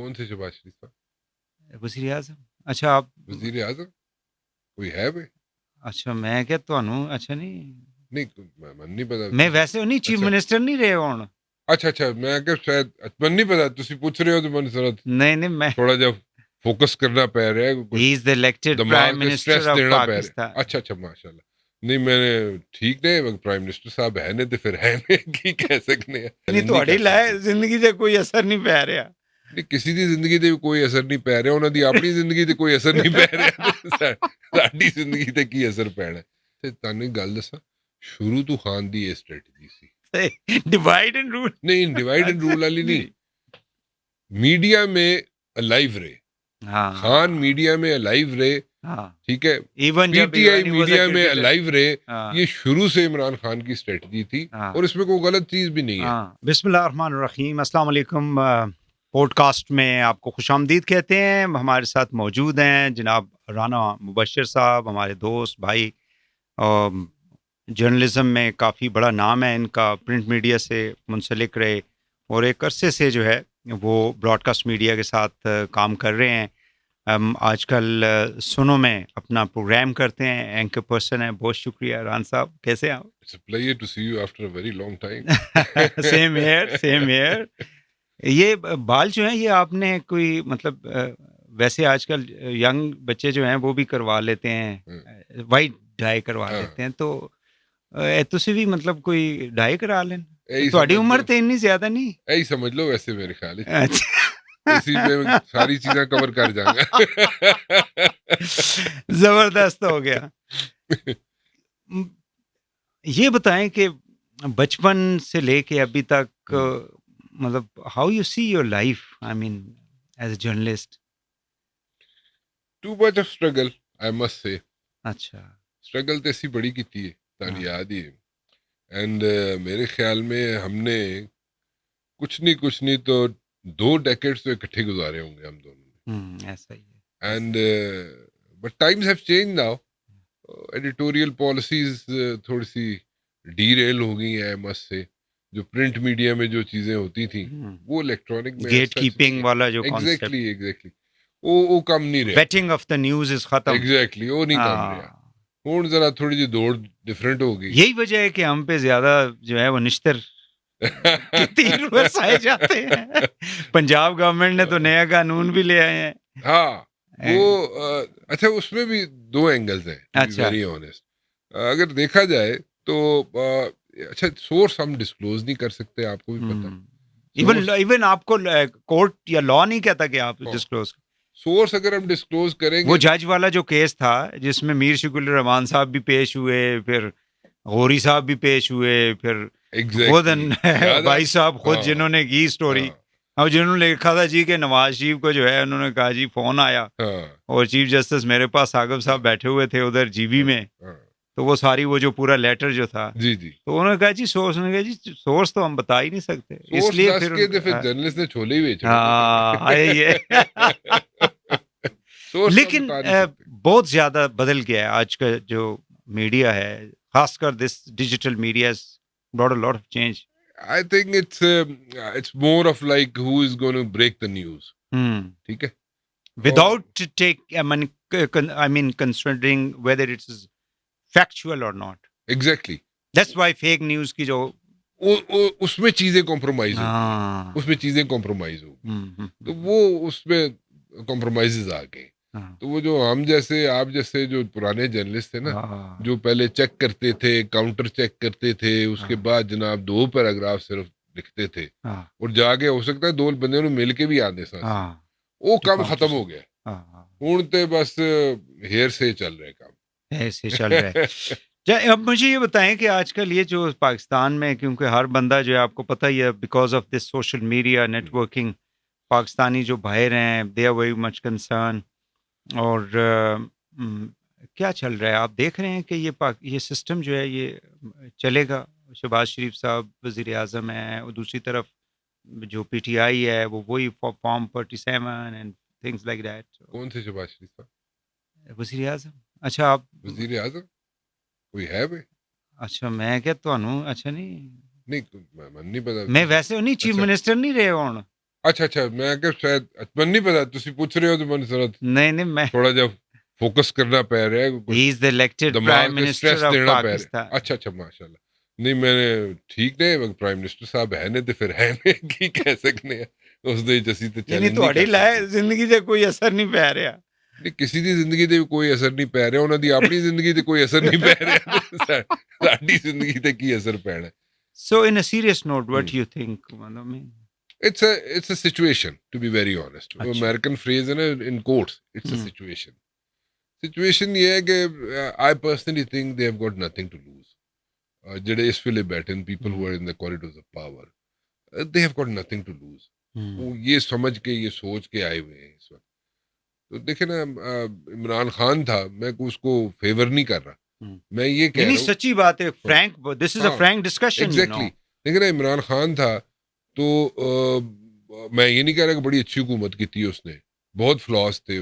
کون سے شہباز شریف صاحب؟ وزیر اعظم. اچھا آپ وزیر اعظم کوئی ہے بھائی؟ اچھا میں کہ تہانوں اچھا نہیں من نہیں پتا. میں ویسے نہیں چیف اچھا منسٹر نہیں رہے ہوں. اچھا میں کہ شاید من نہیں پتا تسی پوچھ رہے ہو تو من ضرورت نہیں میں تھوڑا جا فوکس کرنا پی رہا ہے, ہی کچھ از دا الیکٹڈ دماغ پرائم سے منسٹر سٹریس آف دینا پی رہا پاکستان. ہے. اچھا ماشاء اللہ. نہیں میں نے ٹھیک نہیں, پرائم منسٹر صاحب ہے نہیں تو پھر ہے نہیں کی کہہ سکنے ہیں. نہیں تہاڈی لائے زندگی تے کوئی اثر نہیں پی رہا. نہیں کسی دی زندگی تے کوئی اثر نہیں پی رہا, انہاں دی اپنی زندگی تے کوئی اثر نہیں پی رہا, ساڈی زندگی تے کی اثر پینا. تے تانوں گل دساں, شروع تو خان دی یہ اسٹریٹجی سی, ڈیوائڈ اینڈ رول. نہیں ڈیوائڈ اینڈ رول والی نہیں, میڈیا میں الائیو رہے. خان میڈیا میں الائیو رہے, ٹھیک ہے, پی ٹی آئی میڈیا میں الائیو رہے. یہ شروع سے عمران خان کی اسٹریٹجی تھی اور اس میں کوئی غلط چیز بھی نہیں ہے. بسم اللہ الرحمن الرحیم. السلام علیکم. پوڈ کاسٹ میں آپ کو خوش آمدید کہتے ہیں. ہمارے ساتھ موجود ہیں جناب رانا مبشر صاحب, ہمارے دوست بھائی, جرنلزم میں کافی بڑا نام ہے ان کا, پرنٹ میڈیا سے منسلک رہے اور ایک عرصے سے جو ہے وہ براڈ کاسٹ میڈیا کے ساتھ کام کر رہے ہیں. آج کل سنو میں اپنا پروگرام کرتے ہیں, اینکر پرسن ہیں. بہت شکریہ ران صاحب, کیسے ہیں آپ؟ It's a pleasure to see you after a very long time. Same year. یہ بال جو ہیں یہ آپ نے کوئی مطلب ویسے آج کل ینگ بچے جو ہیں وہ بھی کروا لیتے ہیں, وائٹ ڈائی کروا لیتے ہیں, تو تسی بھی مطلب کوئی ڈائی کرا لیں. تہاڈی عمر تے اتنی زیادہ نہیں, ایہی سمجھ لو ویسے میرے خیال ہے. اسی میں ساری چیزیں کور کر جائیں گا. زبردست ہو گیا. یہ بتائیں کہ بچپن سے لے کے ابھی تک مطلب how you see your life, I mean as a journalist. Too much of struggle I must say. اچھا اسٹرگل تو ایسی بڑی کی ہے, تاری یاد ہی ہے. اینڈ میرے خیال میں ہم نے کچھ نہیں تو 2 ڈیکیڈز تو اکٹھے گزارے ہوں گے ہم دونوں نے. ایسا ہی ہے. And but Times have change now. Editorial policies تھوڑی سی ڈی ریل ہو گئی ہیں مس سے. جو پرنٹ میڈیا میں جو چیزیں ہوتی تھیں وہ الیکٹرانک میں گیٹ کیپنگ والا جو ایگزیکٹلی وہ کم نہیں رہا. Batting of the news is ختم. ایگزیکٹلی وہ نہیں کم رہا. ہوں ذرا تھوڑی جی دوڑ ڈفرینٹ ہو گئی. یہی وجہ ہے کہ ہم پہ زیادہ جو ہے وہ نشتر تیر برسائے جاتے ہیں. پنجاب گورنمنٹ نے تو نیا قانون بھی لے آئے ہیں. ہاں وہ اچھا اس میں بھی 2 اینگلز ہیں, ویری آنیسٹ. اگر دیکھا جائے تو اچھا سورس ہم ڈسکلوز نہیں کر سکتے, آپ کو بھی پتا. ایون آپ کو کورٹ یا لا نہیں کہتا کہ آپ ڈسکلوز. سورس اگر ہم ڈسکلوز کریں گے, وہ جج والا جو کیس تھا جس میں میر شکیل الرحمان صاحب بھی پیش ہوئے, پھر غوری صاحب بھی پیش ہوئے, پھر خود بھائی صاحب خود جنہوں نے کی اسٹوری, اور جنہوں نے لکھا تھا جی کہ نواز شریف کو جو ہے انہوں نے کہا جی فون آیا اور چیف جسٹس میرے پاس عاقب صاحب بیٹھے ہوئے تھے ادھر جی بی میں, تو وہ ساری وہ جو پورا لیٹر جو تھا تو انہوں نے کہا جی سورس, نے کہا جی سورس تو ہم بتا ہی نہیں سکتے, اس لیے پھر جرنلسٹ نے چھولے ہی بیچے. لیکن بہت زیادہ بدل گیا ہے آج کا جو میڈیا ہے, خاص کر this digital media has brought a lot of change. I think it's more of like who is going to break the news. ٹھیک ہے. Without I mean considering whether it is factual or not. Exactly. That's why fake news کی جو اس میں چیزیں compromise ہو, تو وہ اس میں compromises آ گئے. تو وہ جو ہم جیسے آپ جیسے جو پرانے جرنلسٹ تھے نا, جو پہلے چیک کرتے تھے, کاؤنٹر چیک کرتے تھے, اس کے بعد جناب 2 پیراگراف صرف لکھتے تھے, اور جا کے ہو سکتا ہے 2 بندے نے مل کے بھی آنے ساتھ, وہ کام ختم ہو گیا. ہوں تے بس ہیر سے چل رہے کام, ایسے چل رہا ہے. اب مجھے یہ بتائیں کہ آج کل یہ جو پاکستان میں, کیونکہ ہر بندہ جو ہے آپ کو پتہ ہی ہے because of this social media networking, Pakistani جو باہر ہیں they are very much concern. اور کیا چل رہا ہے آپ دیکھ رہے ہیں کہ یہ سسٹم جو ہے یہ چلے گا. شہباز شریف صاحب وزیر اعظم ہیں, اور دوسری طرف جو پی ٹی آئی ہے وہ وہی form 47 and things like that. کون سے شہباز شریف صاحب؟ وزیر اعظم. اچھا آپ وزیر اعظم کوئی ہے بھائی؟ اچھا میں کہ تہانوں اچھا نہیں من نہیں پتا. میں ویسے نہیں چیف منسٹر نہیں رہے ہوں. اچھا میں کہ شاید من نہیں پتا تسی پوچھ رہے ہو تو من ضرورت نہیں میں تھوڑا جب فوکس کرنا پہ رہا ہے he is the elected prime minister of Pakistan. اچھا ماشاءاللہ. نہیں میں نے ٹھیک نے پرائم منسٹر صاحب ہے نے تو پھر ہے نے کی کہہ سکنے اس دے جسی تے یعنی تہاڈی زندگی تے کوئی اثر نہیں پہ رہا. نہیں کسی دی زندگی تے کوئی اثر نہیں پہ رہا, انہاں دی اپنی زندگی تے کوئی اثر نہیں پہ رہا, ساڈی زندگی تے کی اثر پینا. So in a serious note, what do you think? It's a situation, to be very honest. American phrase ہے نا, in quotes, it's a situation. Situation یہ ہے کہ I personally think they have got nothing to lose. جڑے اس ویلے بیٹھے people who are in the corridors of power, they have got nothing to lose. وہ یہ سمجھ کے یہ سوچ کے آئے ہوئے ہیں اس وقت. تو دیکھیں نا عمران خان تھا, میں اس کو فیور نہیں کر رہا, میں یہ کہہ رہا ہوں سچی بات ہے, فرینک, دس از اے فرینک ڈسکشن. ایگزیکٹلی. دیکھیں نا عمران خان تھا تو میں یہ نہیں کہہ رہا کہ بڑی اچھی حکومت کی تھی اس نے, بہت فلاس تھے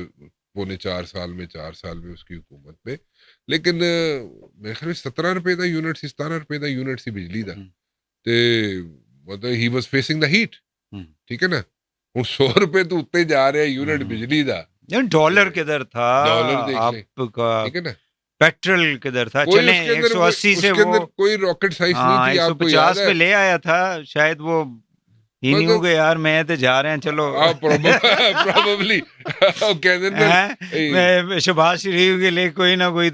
4 سال میں اس کی حکومت میں, لیکن میرے خیال 17 روپے دا یونٹ سی, 17 روپے دا یونٹ سی بجلی دا, تے مطلب he was facing the heat. ٹھیک ہے نا, ہوں 100 روپے تو اتنے جا رہے یونٹ بجلی دا. ڈالر کدھر تھا آپ کا, ٹھیک ہے نا, پیٹرول کدھر تھا, چلیں 180 سے وہ کوئی راکٹ سائنس نہیں تھی, آپ کو 150 پہ لے آیا تھا شاید, وہ ہی نہیں ہو گیا یار میں تو جا رہے ہیں چلو پروبیبلی میں شہباز شریف کے لیے کوئی نہ کوئی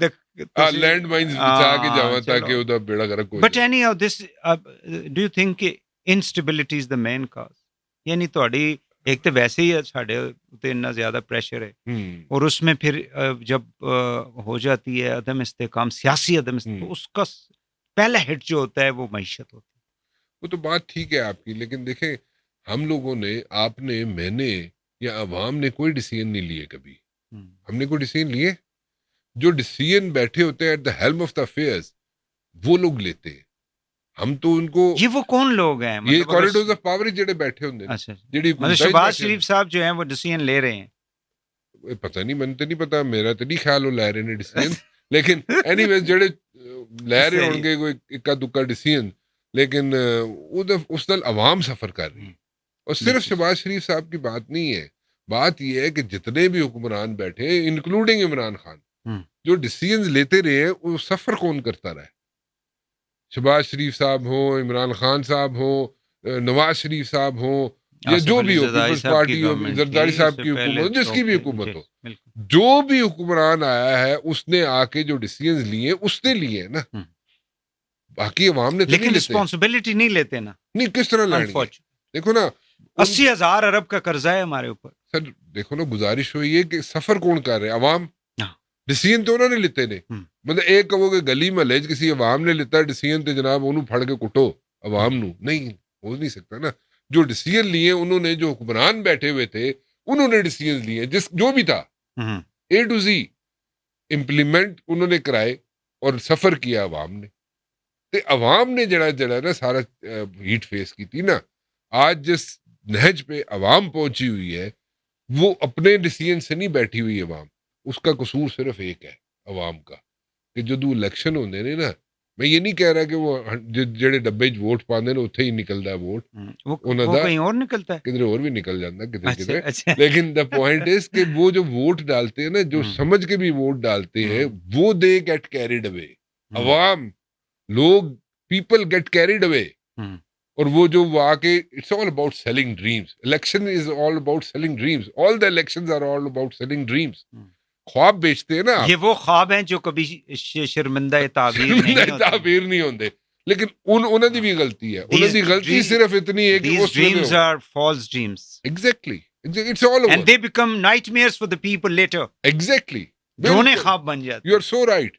لینڈ مائنز بچا کے جاواں تاکہ او دا بیڑا غرق ہو. But anyhow this do you think کہ instability is the main cause, یعنی تہاڈی ایک تو ویسے ہی ساڈے تے اتنا زیادہ پریشر ہے, اور اس میں پھر جب ہو جاتی ہے عدم استحکام, سیاسی عدم استحکام, اس کا پہلا ہٹ جو ہوتا ہے وہ معیشت ہوتی ہے. وہ تو بات ٹھیک ہے آپ کی, لیکن دیکھیں ہم لوگوں نے, آپ نے, میں نے یا عوام نے کوئی ڈیسیژن نہیں لیے کبھی. ہم نے کوئی ڈیسیژن لیے؟ جو ڈیسیژن بیٹھے ہوتے ہیں at the helm of the affairs وہ لوگ لیتے ہیں. ہم تو ان کو, یہ وہ کون لوگ ہیں یہ کوریڈورز آف پاور جڑے بیٹھے ہوندے ہیں, جڑی شہباز شریف صاحب جو ہیں وہ ڈیسیژن لے رہے ہیں. پتہ نہیں, من تو نہیں پتا, میرا تو نہیں خیال وہ لے رہے ہیں ڈیسیژن, لیکن اینی ویز جڑے لے رہے ہوں گے کوئی اکا دکا ڈیسیژن, لیکن اس نال عوام سفر کر رہی ہے. اور صرف شہباز شریف صاحب کی بات نہیں ہے, بات یہ ہے کہ جتنے بھی حکمران بیٹھے انکلوڈنگ عمران خان, جو ڈیسیژنز لیتے رہے ہیں وہ سفر کون کرتا رہا ہے؟ شہباز شریف صاحب ہوں, عمران خان صاحب ہوں, نواز شریف صاحب ہوں, یا جو بھی ہو, پیپلز پارٹی ہو, زرداری صاحب کی حکومت, جس کی بھی حکومت ہو, جو بھی حکمران آیا ہے اس نے آ کے جو ڈیسیژنز لیے اس نے لیے نا, باقی عوام نے. لیکن رسپانسبلٹی نہیں لیتے نا. نہیں, کس طرح لیں گے؟ دیکھو نا 80,000 ارب کا قرضہ ہے ہمارے اوپر. سر دیکھو نا, گزارش ہوئی ہے کہ سفر کون کر رہے ہیں؟ عوام. ڈیسیژن تو انہوں نے لیتے نے, مطلب ایک کہو کہ گلی محلے کسی عوام نے لیتا ڈیسیژن تے جناب انہوں پھڑ کے کٹو عوام نو, نہیں ہو نہیں سکتا نا. جو ڈیسیژن لیے انہوں نے, جو حکمران بیٹھے ہوئے تھے انہوں نے ڈیسیژن لیے, جس جو بھی تھا A to Z امپلیمنٹ انہوں نے کرائے اور سفر کیا عوام نے. تے عوام نے جڑا نا سارا ہیٹ فیس کی تھی نا, آج جس نہج پہ عوام پہنچی ہوئی ہے وہ اپنے ڈیسیژن سے نہیں بیٹھی ہوئی عوام. اس کا قصور صرف ایک ہے عوام کا, کہ جدو الیکشن ہوندے نے نا, میں یہ نہیں کہہ رہا کہ وہ جڑے ڈبے ووٹ پاندے نے اتھے ہی نکلدا ہے ووٹ, وہ کہیں اور نکلتا ہے, کدھر اور بھی نکل جاتا کدھر, لیکن دا پوائنٹ از کہ وہ جو ووٹ ڈالتے ہیں نا, جو سمجھ کے بھی ووٹ ڈالتے ہیں, وہ دے گیٹ کیریڈ اوے. عوام لوگ, پیپل گیٹ کیریڈ اوے, اور وہ جو آ کے it's all about selling dreams. Election is all about selling dreams. All the elections are all about selling dreams. خواب بیچتے ہیں نا, یہ وہ خواب ہیں جو کبھی شرمندہ تعبیر نہیں ہوندے, لیکن انہوں دی بھی غلطی ہے. انہوں دی غلطی صرف اتنی ہے کہ these dreams are false dreams. Exactly. It's all over. And they become nightmares for the people later. Exactly. رونے خواب بن جاتے. You are so right.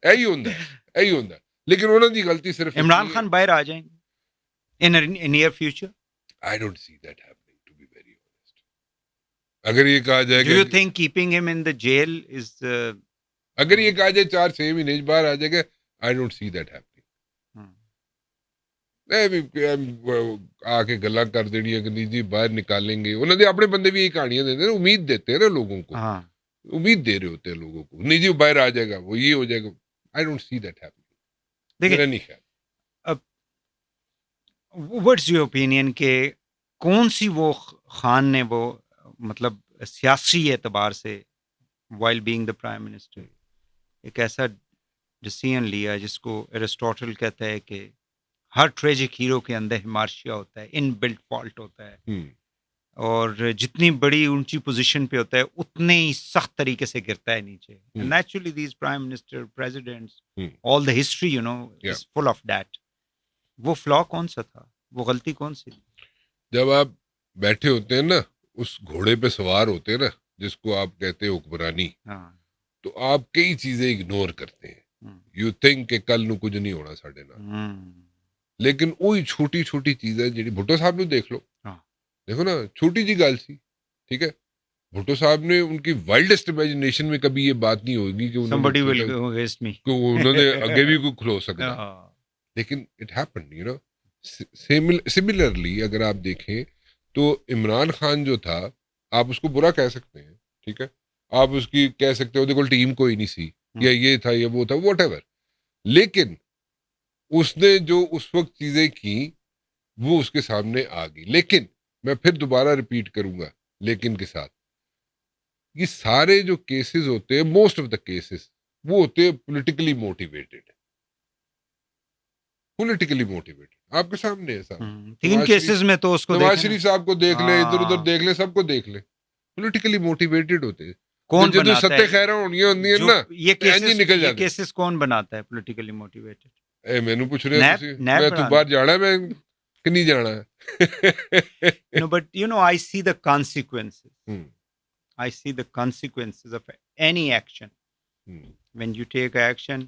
ایہی ہوندا ہے, ایہی ہوندا ہے, لیکن انہوں دی غلطی صرف. عمران خان باہر آ جائیں گے in near future. I don't see that happening, to be very honest. اگر یہ کہا جائے Do you think keeping him in the jail is اگر یہ کہا جائے 4-6 مہینے باہر آ جائے گا, I don't see that happening. آ کے گلا کر دینی ہے کہ جی باہر نکالیں گے. انہوں نے اپنے بندے بھی یہی کہانیاں دیتے ہیں, امید دیتے ہیں نا لوگوں کو, امید دے رہے ہوتے ہیں لوگوں کو, نہیں جی باہر آ جائے گا, وہ یہ ہو جائے گا. I don't see that happening. میرا نہیں خیال. what's your opinion کہ کون سی وہ خان نے وہ مطلب سیاسی اعتبار سے while being the prime minister ایک ایسا ڈیسیژن لیا جس کو ایرسٹوٹل کہتا ہے کہ ہر ٹریجک ہیرو کے اندر ہمارشیا ہوتا ہے، ان بلٹ فالٹ ہوتا ہے، اور جتنی بڑی اونچی پوزیشن پہ ہوتا ہے اتنے ہی سخت طریقے سے گرتا ہے نیچے. Naturally these prime minister presidents all the history you know is full of that. وہ فلا کون سا تھا، وہ غلطی کون سی تھی؟ جب آپ بیٹھے ہوتے ہیں نا اس گھوڑے پہ سوار ہوتے ہیں نا جس کو آپ کہتے ہیں حکمرانی، تو آپ کئی چیزیں اگنور کرتے ہیں. یو تھنک کہ کل نو کچھ نہیں ہونا ساڈے نال، لیکن وہی چھوٹی چھوٹی چیزیں جی بھٹو صاحب نو دیکھ لو، دیکھو نا چھوٹی جی گل سی، ٹھیک ہے. بھٹو صاحب نے ان کی وائلڈسٹ امیجنیشن میں کبھی یہ بات نہیں ہوگی کہ انہوں نے اگے بھی کوئی کھلو سکتا، لیکن it happened you know. Similarly اگر آپ دیکھیں تو عمران خان جو تھا آپ اس کو برا کہہ سکتے ہیں، ٹھیک ہے، آپ اس کی کہہ سکتے ہو دیکھو ٹیم کوئی نہیں سی یا یہ تھا یا وہ تھا واٹ ایور، لیکن اس نے جو اس وقت چیزیں کی وہ اس کے سامنے آ گئی. لیکن میں پھر دوبارہ ریپیٹ کروں گا لیکن کے ساتھ، یہ سارے جو کیسز ہوتے ہیں موسٹ آف دا کیسز وہ ہوتے ہیں پولیٹیکلی موٹیویٹڈ. آپ کے سامنے ہے صاحب، تین کیسز میں تو اس کو نواز شریف صاحب کو دیکھ لیں، ادھر ادھر دیکھ لیں، سب کو دیکھ لیں، پولیٹیکلی موٹیویٹڈ ہوتے ہیں. کون جدو ستہ خیرہ ہونی ہے نا یہ کیسز کون بناتا ہے پولیٹیکلی موٹیویٹڈ؟ اے مینوں پوچھ رہے ہو تسی، میں تو باہر جانا ہے، میں کہ نہیں جانا ہے. No, but you know, I see the consequences. I see the consequences of any action. When you take action,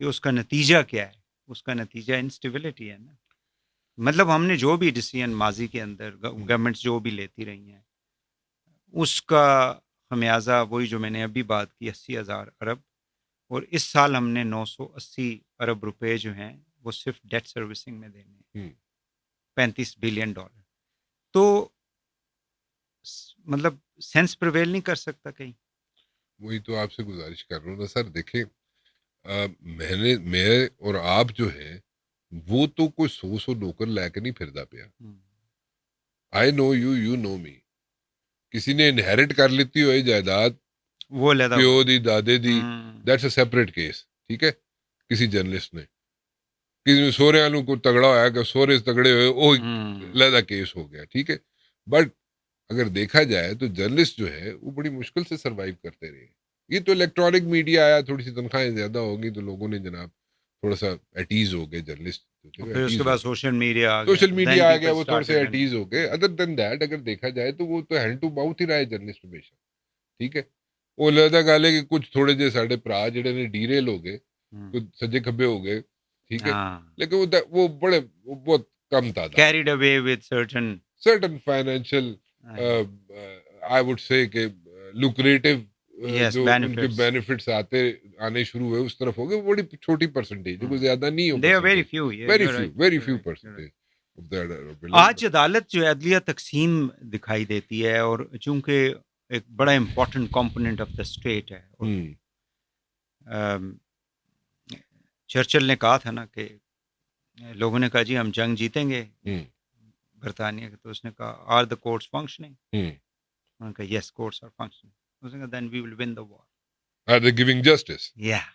کہ اس کا نتیجہ کیا ہے؟ اس کا نتیجہ انسٹیبلٹی ہے نا. مطلب ہم نے جو بھی ڈیسیژن ماضی کے اندر گورنمنٹس جو بھی لیتی رہی ہیں اس کا خمیازہ وہی جو میں نے ابھی بات کی 80,000 ارب، اور اس سال ہم نے 980 ارب روپے جو ہیں وہ صرف ڈیٹ سروسنگ میں دینے ہیں، $35 بلین. تو مطلب سینس پریویل نہیں کر سکتا کہیں. وہی تو آپ سے گزارش کر رہا ہوں نا سر. دیکھیں میں اور آپ جو ہے وہ تو کوئی 100 نوکر لے کے نہیں پھردا پیا. آئی نو یو، یو نو می. کسی نے انہیرٹ کر لیتی ہوئی جائیداد، وہ پیو دی دادے دی، دیٹس اے سیپریٹ کیس، ٹھیک ہے. کسی جرنلسٹ نے کسی نے سورے والوں کو تگڑا ہوا کہ سورے تگڑے ہوئے وہ علیحدہ کیس ہو گیا، ٹھیک ہے. بٹ اگر دیکھا جائے تو جرنلسٹ جو ہے وہ بڑی مشکل سے سروائیو کرتے رہے. یہ تو الیکٹرانک میڈیا آیا، تھوڑی سی تنخواہیں زیادہ ہوگی تو لوگوں نے جناب تھوڑا سا ایٹیز ہو گئے جرنلسٹ. پھر اس کے بعد سوشل میڈیا آ گیا، وہ تھوڑے سے ایٹیز ہو گئے. ادر دین دیٹ اگر دیکھا جائے تو وہ تو ہینڈ ٹو ماؤتھ ہی رہا ہے جرنلسٹ ہمیشہ، ٹھیک ہے. وہ علیحدہ گل ہے کہ کچھ تھوڑے جے ساڈے بھرا جڑے نے ڈیریل ہو گئے، کچھ سجے کھبے ہو گئے، ٹھیک ہے، لیکن وہ بڑے بہت کم تعداد، carried away with certain financial I would say کہ lucrative جو ان کے بینیفٹس آنے شروع ہوئے اس طرف ہو گئے. بڑی چھوٹی پرسنٹیج، کوئی زیادہ نہیں ہو، very few percentage. آج عدالت جو ہے عدلیہ تقسیم دکھائی دیتی ہے، اور چونکہ ایک بڑا important component of the state ہے. چرچل نے کہا تھا نا کہ لوگوں نے کہا جی ہم جنگ جیتیں گے برطانیہ کے، تو اس نے کہا آر دا کورٹس فنکشننگ؟ انہوں نے کہا یس کورٹس آر فنکشننگ. اس نے کہا then we will win the war. Are they giving justice? Yeah.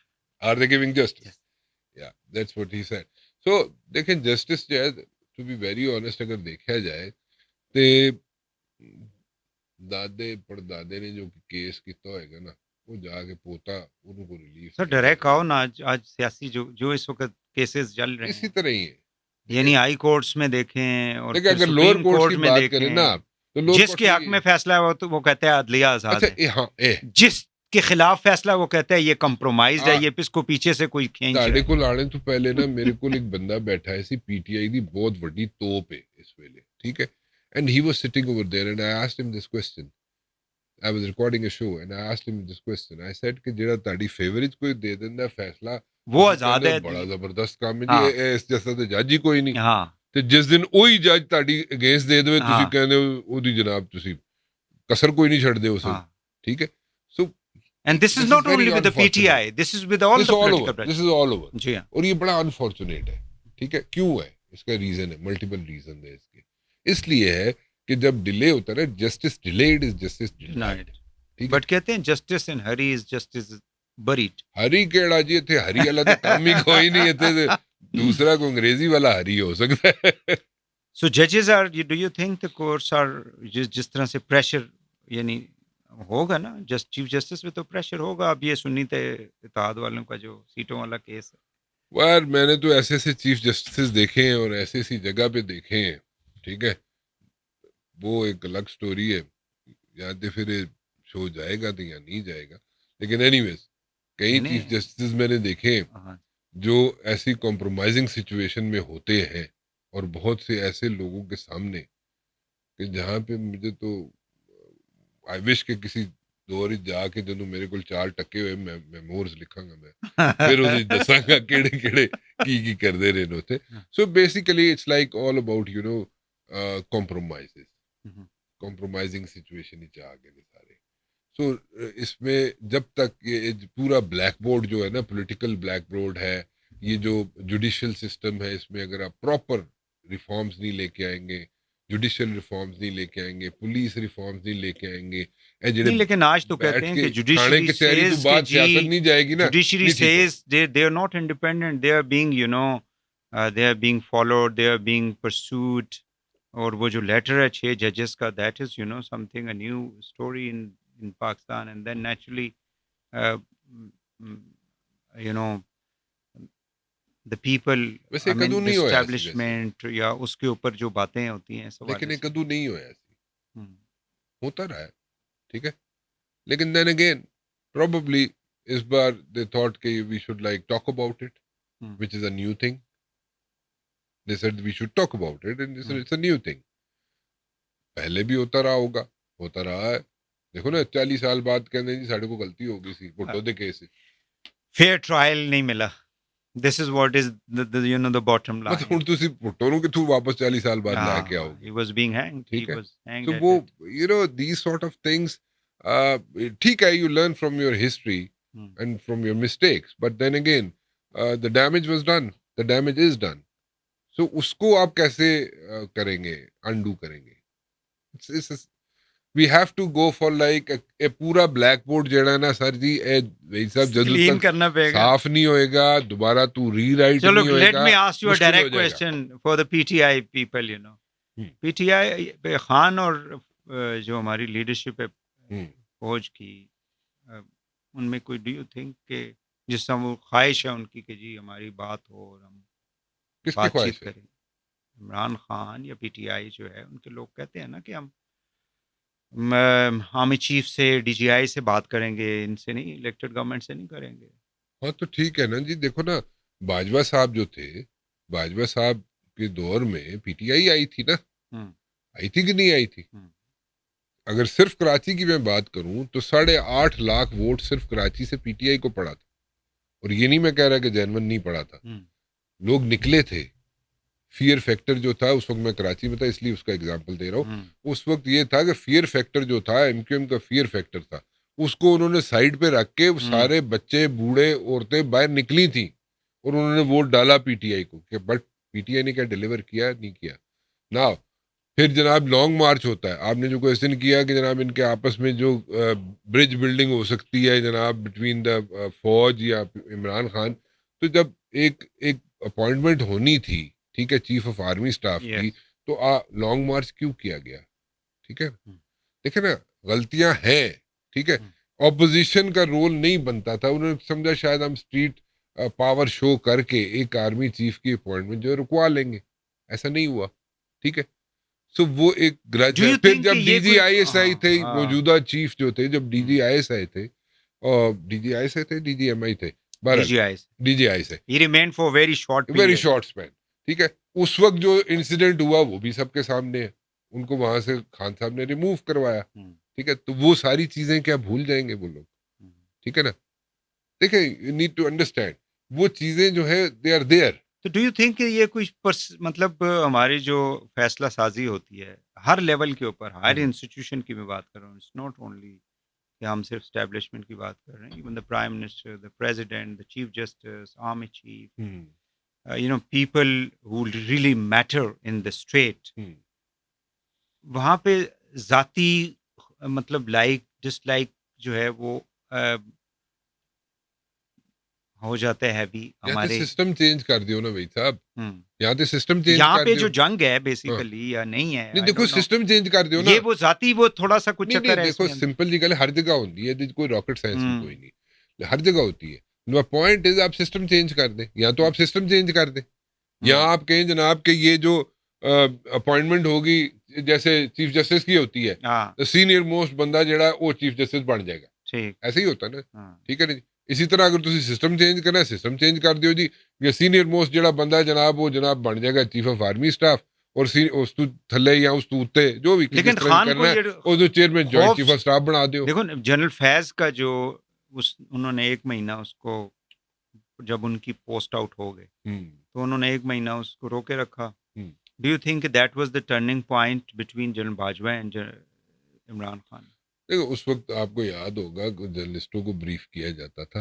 Are they giving justice? Yes. Yeah, that's what he said. So دیکھیں جسٹس جو ہے to be very honest اگر دیکھا جائے تو دادے پردادے نے جو کیس کیتا ہوئے گا نا وہ جا کے پوتا ان کو ریلیف. سر ڈائریکٹ آؤ نا، آج سیاسی جو اس وقت کیسز چل رہے ہیں اسی طرح ہی ہے، یعنی ہائی کورٹس میں دیکھیں اور اگر لوور کورٹ میں دیکھیں نا آپ، جس کے حق میں فیصلہ ہے تو وہ کہتے ہیں عدلیہ آزاد ہے، جس کے خلاف فیصلہ وہ کہتا ہے یہ کمپرومائزڈ ہے، یہ اس کو پیچھے سے کوئی کھینچ رہا ہے. ساڈے کول آنے تو پہلے نا میرے کول ایک بندہ بیٹھا ہے سی پی ٹی آئی دی بہت بڑی توپ ہے اس ویلے، ٹھیک ہے. And he was sitting over there and I asked ہم دس question. I was recording a show and I asked him this question. I said کہ جڑا تاڑی فیورٹ کوئی دے دیندا فیصلہ وہ آزاد ہے، بڑا زبردست کام ہے جی، اس جیسا تے جج ہی کوئی نہیں. ہاں تے جس دن وہی جج تاڑی اگینسٹ دے دے تسی کہندے ہو اودی جناب تسی کسر کوئی نہیں چھڑ دے اسے، ٹھیک ہے. سو and this is not only with the PTI, this is with all the political parties. This is all over. جی ہاں، اور یہ بڑا انفارچونیٹ ہے، ٹھیک ہے. کیوں ہے؟ اس کا ریزن ہے، ملٹیپل ریزن ہے اس کے. اس لیے ہے کہ جب ڈیلے ہوتا ہے نا, justice delayed is justice denied. But کہتے ہیں justice in hurry is justice buried. ہری کیڑا جی تھے, ہری والا تو کام ہی کوئی نہیں تھے, دوسرا کو انگریزی والا ہری ہو سکتا ہے. سو ججز are, do you think the courts are, جس طرح سے پریشر یعنی ہوگا نا, چیف جسٹس پہ تو پریشر ہوگا. اب یہ سنی اتحاد والوں کا جو سیٹوں والا کیس ہے, یار میں نے تو ایسے ایسے چیف جسٹس دیکھے ہیں اور ایسی ایسی جگہ پہ دیکھے ہیں, ٹھیک ہے, وہ ایک الگ سٹوری ہے, یا تو پھر شو جائے گا تو یا نہیں جائے گا. لیکن اینی ویز کئی چیف جسٹس میں نے دیکھے جو ایسی کمپرومائزنگ سچویشن میں ہوتے ہیں, اور بہت سے ایسے لوگوں کے سامنے کہ جہاں پہ مجھے تو آئی وش کہ کسی دور جا کے جدوں میرے کو 4 ٹکے ہوئے میمورز لکھاں گا میں, پھر اسے دساں گا کیڑے کیڑے کی کرتے رہے ہوتے. So basically it's like all about you know compromising situation ہی چاہ گئے سارے. سو اس میں جب تک یہ پورا بلیک بورڈ جو ہے نا, پولیٹیکل بلیک بورڈ ہے, یہ جو جوڈیشل سسٹم ہے, اس میں اگر آپ پراپر ریفارمز نہیں لے کے آئیں گے, جوڈیشل ریفارمز نہیں لے کے آئیں گے, پولیس ریفارمز نہیں لے کے آئیں گے, نہیں, لیکن آج تو کہتے ہیں کہ جوڈیشری سیز بات سیاست نہیں جائے گی نا, judiciary says they are not independent, they are being you know they are being followed, they are being pursued. اور وہ جو لیٹر ہے 6 ججز کا, that is you know something a new story in Pakistan. And then naturally you know the people, I mean the establishment یا اس کے اوپر جو باتیں ہوتی ہیں, لیکن کدو نہیں ہوا ایسی, ہوتا رہا ہے, ٹھیک ہے. لیکن then again probably us bar they thought کہ we should like talk about it, which is a new thing. They said we should talk about it and they said it's a new thing. پہلے بھی ہوتا رہا ہوگا, ہوتا رہا ہے. دیکھو نا 40 سال بعد کہتے ہیں جی ساڑھے کو غلطی ہو گئی سی, بھٹو دے کیس فیئر ٹرائل نہیں ملا. This is what is the you know the bottom line. مطلب ہن تسی بھٹو نوں کہ تو واپس 40 سال بعد لے کے آؤ. He was being hanged. He was hanged. So وہ you know these sort of things, ٹھیک ہے, you learn from your history and from your mistakes, but then again the damage was done, the damage is done. So اس کو آپ کیسے کریں گے, undo کریں گے. We have to go for like a پورا بلیک بورڈ جڑا نا سر جی, صاحب جدوں تک صاف نہیں ہوئے گا دوبارہ تو ری رائٹ نہیں ہوئے گا. Let me ask you a direct question for the PTI people, you know. PTI Khan اور جو ہماری لیڈرشپ ہے فوج کی, ان میں کوئی ڈو یو تھنک کہ جس طرح وہ خواہش ہے ان کی کہ جی ہماری بات ہو اور ہم بات چیت کریں, عمران خان یا PTI جو ہے ان کے لوگ کہتے ہیں نا کہ ہم آرمی چیف سے, DGI سے بات کریں گے, ان سے نہیں, الیکٹڈ گورنمنٹ سے نہیں کریں گے. ہاں تو ٹھیک ہے نا جی. دیکھو نا باجوہ صاحب جو تھے, باجوہ صاحب کے دور میں PTI آئی تھی نا, آئی تھی کہ نہیں آئی تھی. اگر صرف کراچی کی میں بات کروں تو 8.5 لاکھ ووٹ صرف کراچی سے PTI کو پڑا تھا. اور یہ نہیں میں کہہ رہا کہ جینون نہیں پڑا تھا, لوگ نکلے تھے. فیئر فیکٹر جو تھا اس وقت, میں کراچی میں تھا اس لیے اس کا اگزامپل دے رہا ہوں, اس وقت یہ تھا کہ فیئر فیکٹر جو تھا MQM کا فیئر فیکٹر تھا, اس کو انہوں نے سائڈ پہ رکھ کے سارے بچے بوڑھے عورتیں باہر نکلی تھیں اور انہوں نے ووٹ ڈالا PTI کو. کہ بٹ PTI نے کیا ڈیلیور کیا, نہیں کیا نا. پھر جناب لانگ مارچ ہوتا ہے, آپ نے جو کوشچن کیا کہ جناب ان کے آپس میں جو برج بلڈنگ ہو سکتی ہے جناب بٹوین دا فوج یا عمران خان, تو جب ایک اپوائنٹمنٹ ہونی تھی, ٹھیک ہے, چیف آف آرمی اسٹاف کی, تو لانگ مارچ کیوں کیا گیا. ٹھیک ہے, دیکھیں نا غلطیاں ہیں, ٹھیک ہے. اپوزیشن کا رول نہیں بنتا تھا, انہوں نے سمجھا شاید ہم اسٹریٹ پاور شو کر کے ایک آرمی چیف کی اپوائنٹمنٹ جو ہے رکوا لیں گے. ایسا نہیں ہوا, ٹھیک ہے. سو وہ ایک گرج ہے. پھر جب DGIS آئی تھے, موجودہ چیف جو تھے, جب DGIS آئے تھے, اور DGIS آئے تھے, DGMI تھے, DGIS ہے, he remained for very short span. ٹھیک ہے, اس وقت جو انسیڈنٹ ہوا وہ بھی سب کے سامنے ہے, ان کو وہاں سے خان صاحب نے ریموو کروایا. ٹھیک ہے, تو وہ ساری چیزیں کیا بھول جائیں گے وہ لوگ. ٹھیک ہے نا. دیکھیں, یو نیڈ ٹو انڈرسٹینڈ وہ چیزیں جو ہے دے آر دیئر. تو ڈو یو تھنک کہ یہ کچھ مطلب ہماری جو فیصلہ سازی ہوتی ہے ہر لیول کے اوپر, ہر انسٹیٹیوشن کی میں بات کر رہا ہوں, اٹس ناٹ اونلی کہ ہم صرف اسٹیبلشمنٹ کی بات کر رہے ہیں, even the prime minister, the president, the chief justice, army chief, you know people who really matter in the state, وہاں پہ ذاتی مطلب لائک ڈس لائک جو ہے وہ ہو جاتا ہے ہیوی ہمارے سسٹم چینج کر دیو نا بھائی صاحب, یہاں تے سسٹم چینج یہاں کر پہ دیو. جو جنگ ہے بیسیکلی یا نہیں ہے, نہیں دیکھو سسٹم چینج کر دیو نا, یہ وہ ذاتی وہ تھوڑا سا کچھ چکر ہے. دیکھو سمپل جی گل ہر جگہ ہوتی ہے, کوئی راکٹ سائنس بھی کوئی نہیں, ہر جگہ ہوتی ہے. پوائنٹ از آپ سسٹم چینج کر دیں, یا تو آپ سسٹم چینج کر دیں, یا آپ کہیں جناب کہ یہ جو اپوائنٹمنٹ ہوگی جیسے چیف جسٹس کی ہوتی ہے, سینئر موسٹ بندہ جڑا وہ چیف جسٹس بن جائے گا, ایسے ہی ہوتا ہے نا, ٹھیک ہے نا جی. اسی طرح اگر تسی سسٹم چینج کرنا ہے, سسٹم چینج کر دیو جی, یا سینئر موسٹ جڑا بندہ ہے جناب وہ جناب بن جائے گا چیف آف آرمی اسٹاف, اور اس تو تھلے یا اس تو اوتے جو بھی لیکن خان کو وہ جو chairman joint chief of staff بنا دیو. دیکھو جنرل فیض کا جو انہوں نے 1 مہینہ اس کو جب ان کی پوسٹ آؤٹ ہو گئے تو انہوں نے 1 مہینہ اس کو روکے رکھا. Do you think that was the turning point between general Bajwa and Imran Khan? دیکھو اس وقت آپ کو یاد ہوگا جرنلسٹوں کو بریف کیا جاتا تھا,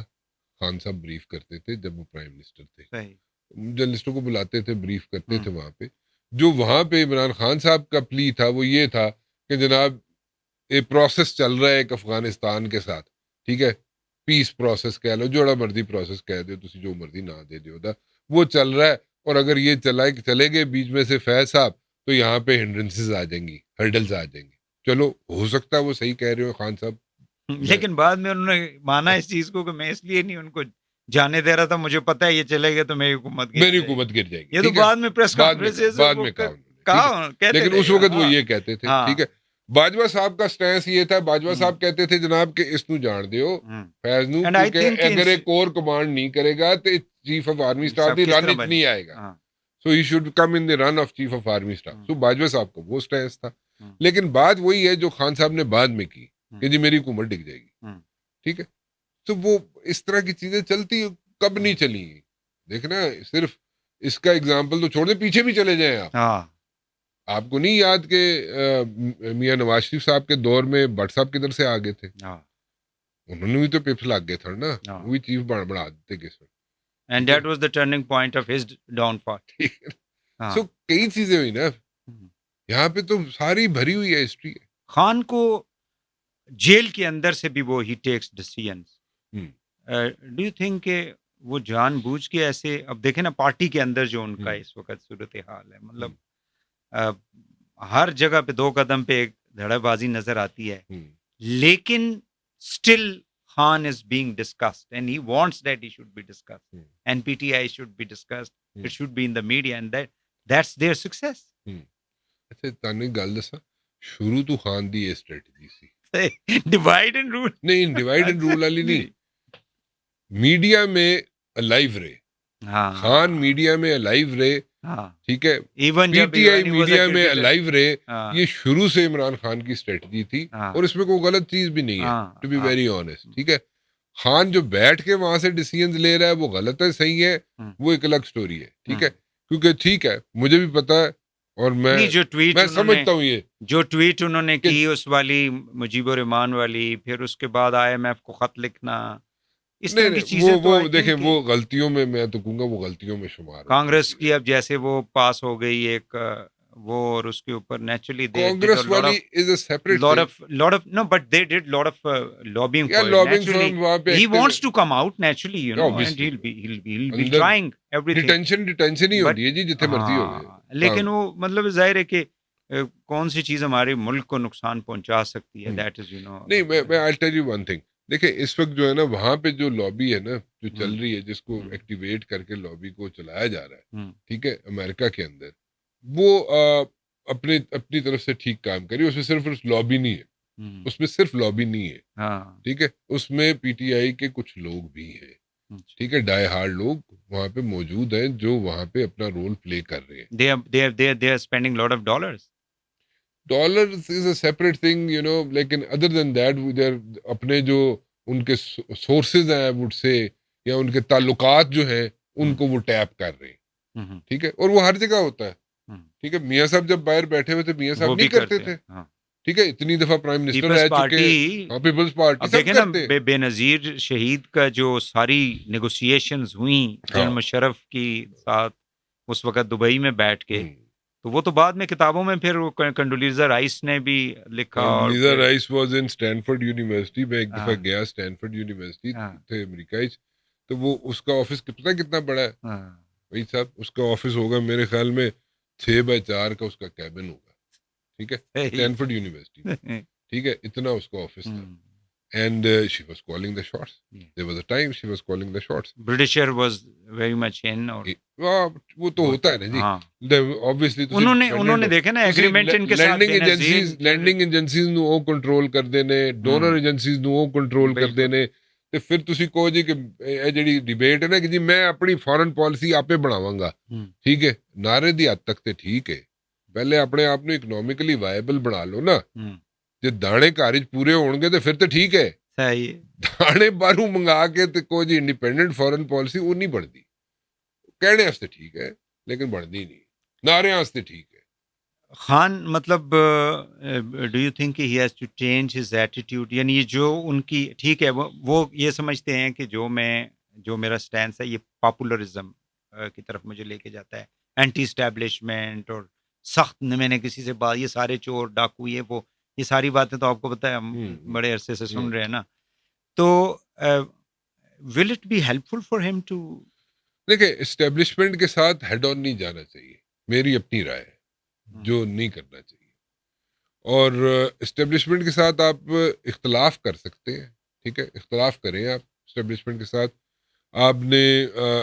خان صاحب بریف کرتے تھے جب وہ پرائم منسٹر تھے, جرنلسٹوں کو بلاتے تھے, بریف کرتے تھے وہاں پہ. جو وہاں پہ عمران خان صاحب کا پلی تھا وہ یہ تھا کہ جناب ایک پروسیس چل رہا ہے ایک افغانستان کے ساتھ, ٹھیک ہے, پیس پروسیس کہہ لو, جوڑا مرضی پروسیس کہہ دو تسی, جو مرضی نہ دے دیو دا, وہ چل رہا ہے. اور اگر یہ چلے گئے بیچ میں سے فیض صاحب تو یہاں پہ ہنڈرنسز آ جائیں گی, ہرڈلز آ جائیں گی. چلو ہو سکتا ہے وہ صحیح کہہ رہے ہو خان صاحب, لیکن بعد میں انہوں نے مانا اس چیز کو کہ میں اس لیے نہیں ان کو جانے دے رہا تھا, مجھے پتا ہے یہ چلے گئے تو میری حکومت گر جائے گی. یہ تو بعد میں پریس کانفرنس میں کہا, لیکن اس وقت وہ یہ کہتے تھے, ٹھیک ہے. باجوہ صاحب کا سٹینس یہ تھا, باجوہ صاحب کہتے تھے جناب کہ اس نو جان دیو فیض نو, کیونکہ اگر ایک کور کمانڈ نہیں کرے گا تو chief of army staff the run نہیں آئے گا, so he should come in the run of chief of army staff. So Bajwa صاح کا وہ سٹینس تھا. لیکن بات وہی ہے جو خان صاحب نے بعد میں کی کہ جی میری حکومت ڈگ جائے گی, ٹھیک ہے. تو وہ اس طرح کی چیزیں چلتی کب نہیں چلی, دیکھنا صرف اس کا اگزامپل تو چھوڑ دیں, پیچھے بھی چلے جائیں آپ. آپ کو نہیں یاد کہ میاں نواز شریف صاحب کے دور میں بٹ صاحب کدھر سے آگے تھے, انہوں نے بھی تو پپس لگ گئے تھے نا, وہی چیف بنا دیتے کس میں. And that was the turning point of his downfall. سو کئی چیزیں ہوئی نا یہاں پہ, تو ساری بھری ہوئی ہے ہسٹری. خان کو جیل کے اندر سے بھی وہ ہی takes decisions. Do you think کہ وہ جان بوجھ کے ایسے, اب دیکھیں نا پارٹی کے اندر جو ان کا اس وقت صورتحال ہے, مطلب ہر جگہ پہ 2 قدم پہ ایک دھڑے بازی نظر آتی ہے, لیکن still Khan is being discussed and he wants that he should be discussed and PTI should be discussed, it should be in the media and that's their success. اچھا تانے گل دسا, شروع تو خان دی یہ اسٹریٹجی سی ڈیوائڈ اینڈ رول, نہیں divide and rule والی نہیں, میڈیا میں الائیو رہے, خان میڈیا میں الائیو رہے, ٹھیک ہے, پی ٹی آئی میڈیا میں الائیو رہے. یہ شروع سے عمران خان کی اسٹریٹجی تھی, اور اس میں کوئی غلط چیز بھی نہیں ہے, ٹو بی ویری آنیسٹ, ٹھیک ہے. خان جو بیٹھ کے وہاں سے ڈیسیژنز لے رہا ہے وہ غلط ہے, صحیح ہے, وہ ایک الگ سٹوری ہے, ٹھیک ہے. کیونکہ ٹھیک ہے مجھے بھی پتا ہے, اور میں سمجھتا ہوں یہ جو ٹویٹ انہوں نے کی اس والی مجیب الرحمان والی, پھر اس کے بعد IMF کو خط لکھنا, اس طرح کی چیزیں, وہ دیکھیں وہ غلطیوں میں تو کہوں گا وہ غلطیوں میں شمار. کانگریس کی اب جیسے وہ پاس ہو گئی ایک وہ, اور اس کے اوپر نیچرلی کانگریس والی is a separate lot of no but they did lot of lobbying for it. Naturally he wants to come out naturally, you know, and he'll be trying everything. detention ہی ہوتی ہے جی جتنے مرضی ہو گئے, لیکن وہ مطلب ظاہر ہے کہ کون سی چیز ہمارے ملک کو نقصان پہنچا سکتی ہے, that is, you know. نہیں میں I'll tell you one thing, دیکھیں اس وقت جو ہے نا وہاں پہ جو لابی ہے نا جو چل رہی ہے, جس کو ایکٹیویٹ کر کے لابی کو چلایا جا رہا ہے, ٹھیک ہے, امریکہ کے اندر, وہ اپنی طرف سے ٹھیک کام کری. اس میں صرف لابی نہیں ہے, اس میں صرف لابی نہیں ہے, ٹھیک ہے, اس میں پی ٹی آئی کے کچھ لوگ بھی ہیں, ٹھیک ہے, ڈائی ہارڈ لوگ وہاں پہ موجود ہیں جو وہاں پہ اپنا رول پلے کر رہے ہیں. They are spending lot of dollars is a separate thing, you know, لیکن other than that اپنے جو ان کے سورسز ہیں would say, یا ان کے تعلقات جو ہیں ان کو وہ ٹیپ کر رہے ہیں, ٹھیک ہے, اور وہ ہر جگہ ہوتا ہے, ٹھیک ہے. میاں صاحب جب باہر بیٹھے ہوئے تھے میاں صاحب نہیں کرتے تھے, ٹھیک ہے, اتنی دفعہ پرائم منسٹر رہ چکے ہیں, پیپلز پارٹی سب کرتے ہیں. بے نظیر شہید کا جو ساری نیگوسیشنز ہوئیں جنرل مشرف کی ساتھ اس وقت دبئی میں بیٹھ کے, تو وہ تو بعد میں کتابوں میں پھر کنڈولیزا رائس نے بھی لکھا. Condoleezza Rice was in Stanford University. میں ایک دفعہ گیا اسٹینفورڈ یونیورسٹی تھے امریکہ، تو وہ اس کا آفس پتہ کتنا بڑا ہے بھائی صاحب؟ اس کا آفس ہوگا میرے خیال میں 6x4 کا اس کا کیبن ہوگا، ٹھیک ہے، اسٹینفورڈ یونیورسٹی، ٹھیک ہے، اتنا اس کا آفس تھا. And she was calling the shots. There was a time she was calling the shots. Britisher was very much in. وہ تو ہوتا ہے نا جی، obviously انہوں نے دیکھا نا ایگریمنٹ ان کے ساتھ لینڈنگ ایجنسیز ਨੂੰ ਉਹ ਕੰਟਰੋਲ ਕਰਦੇ ਨੇ، ਡੋਨਰ ਏਜੰਸੀਜ਼ ਨੂੰ ਉਹ ਕੰਟਰੋਲ ਕਰਦੇ ਨੇ. ਤੇ ਫਿਰ ਤੁਸੀਂ ਕਹੋ ਜੀ ਕਿ ਇਹ ਜਿਹੜੀ ਡਿਬੇਟ ਹੈ ਨਾ ਕਿ ਜੀ ਮੈਂ ਆਪਣੀ ਫੋਰਨ ਪਾਲਿਸੀ ਆਪੇ ਬਣਾਵਾਂਗਾ، ਠੀਕ ਹੈ، ਨਾਰੇ ਦੀ ਹੱਦ ਤੱਕ ਤੇ ਠੀਕ ਹੈ، ਪਹਿਲੇ ਆਪਣੇ ਆਪ ਨੂੰ ਇਕਨੋਮਿਕਲੀ ਵਾਇਬਲ ਬਣਾ ਲਓ ਨਾ. ਜੇ ਦਾਣੇ ਘਰ 'ਚ ਪੂਰੇ ਹੋਣਗੇ ਤੇ ਫਿਰ ਤੇ ਠੀਕ ਹੈ. ਦਾਣੇ ਬਾਹਰੋਂ ਮੰਗਾ ਕੇ ਤੇ ਕੋਈ ਜੀ ਇੰਡੀਪੈਂਡੈਂਟ ਫੋਰਨ ਪਾਲਿਸੀ ਉਹ ਨਹੀਂ ਬਣਦੀ. ਕਹਿਣੇ ਵਾਸਤੇ ਠੀਕ ਹੈ لیکن بڑھنی نہیں، نعرے واسطے ٹھیک ہے. خان مطلب do you think he has to change his attitude? یعنی یہ جو ان کی ٹھیک ہے وہ یہ سمجھتے ہیں کہ جو میرا سٹینس ہے یہ پاپولرزم کی طرف مجھے لے کے جاتا ہے، اینٹی اسٹیبلشمنٹ اور سخت، میں نے کسی سے بات، یہ سارے چور ڈاکو یہ ساری باتیں تو آپ کو پتہ ہے ہم بڑے عرصے سے سن رہے ہیں نا. تو will it be helpful for فار ہم ٹو؟ دیکھیں اسٹیبلشمنٹ کے ساتھ ہیڈ آن نہیں جانا چاہیے، میری اپنی رائے ہے، جو نہیں کرنا چاہیے. اور اسٹیبلشمنٹ کے ساتھ آپ اختلاف کر سکتے ہیں، ٹھیک ہے، اختلاف کریں آپ اسٹیبلشمنٹ کے ساتھ. آپ نے